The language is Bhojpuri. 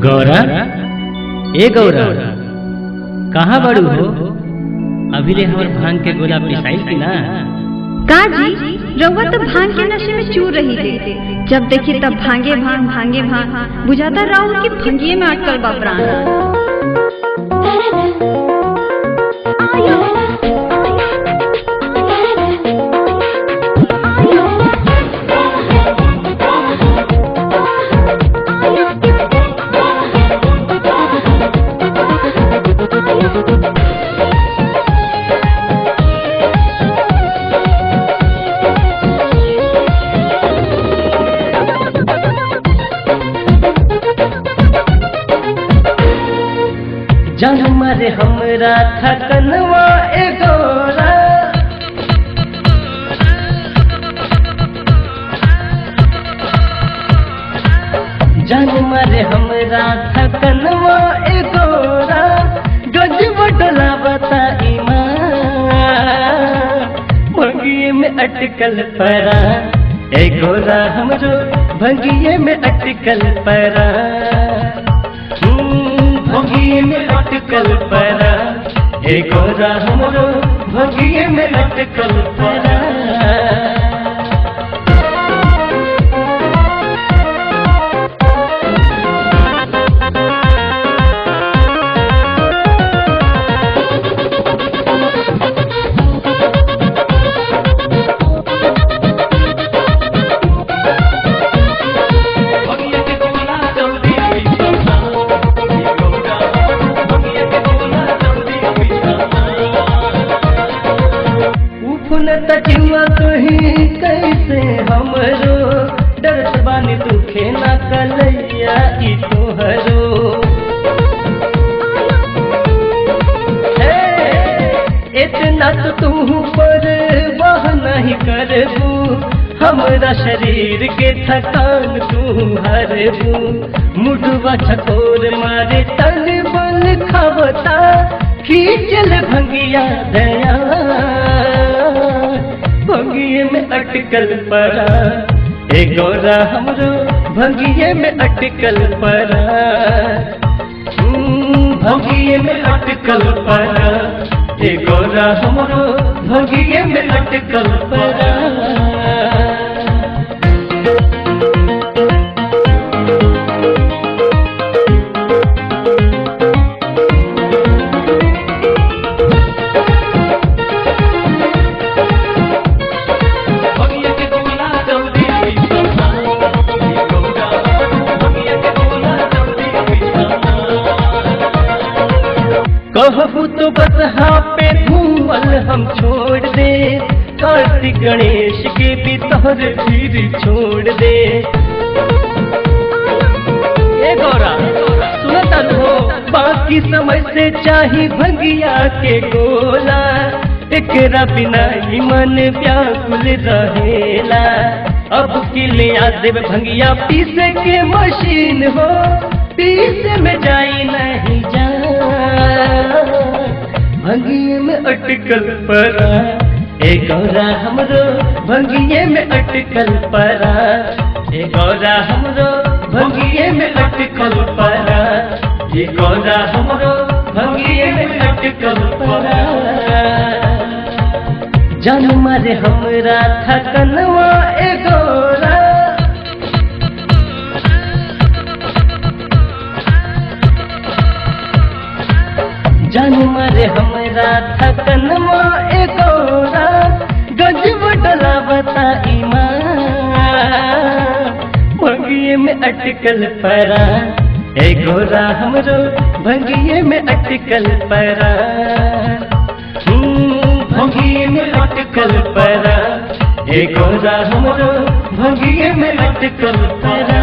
गौरा, ए गौरा, कहाँ बड़ू हो? अभी ले हमर भांग के गोला पिसाइल की ना? का जी, रउआ तो भांग के नशे में चूर रही थे। जब देखी तब भांगे भांग बुझाता राउर की भंगिए में अटकल बा प्राण। जान मारे हमरा थकनवा ए गौरा, जान मारे हमरा थकनवा ए गौरा, गजब डोलावता ईमान, भंगिए में अटकल परा ए गौरा, हमरो भंगिए में अटकल परा, भंगिए में अटकल परा ए गौरा, हमरो भंगिए में अटकल परा। तजुआ तुही कैसे हमरो, डरत बानी दुखे ना कलैया ई तोहरो, इतना तो तू पर वह नहीं करबू, हमरा शरीर के थकान तू हरबू, मुडवा छकोर मारे तन बल खावता, खींचल भंगिया दया, भंगिए में अटकल परा ए गौरा, हमरो भंगिए में अटकल परा, भंगिए में अटकल परा ए गौरा, हमरो भंगिए में अटकल परा। कहबू तो बसहा पे घूमल हम छोड़ दे, कार्तिक गणेश के भी तोहर फिर छोड़ दे ए गौरा, सुनता हो बाकी समय से चाही भंगिया के गोला, एकरा बिना ही मन व्याकुल रहेला, अब की ले आ देव भंगिया पीसे के मशीन हो, पीसे में जाई नहीं जा, भंगिए में अटकल परा ए गौरा, हमरो भंगिए में अटकल परा ए गौरा, हमरो भंगिए में अटकल परा ए गौरा, हमरो भंगिए में अटकल परा। जान मारे हमरा थकनवा ए गौरा, जान मारे हमरा थकनवा ए गौरा, गजब डोलावता ईमान, भंगिए में अटकल परा ए गौरा, हमरो भंगिए में अटकल परा, भंगिए में अटकल परा ए गौरा, हमरो भंगिए में अटकल परा।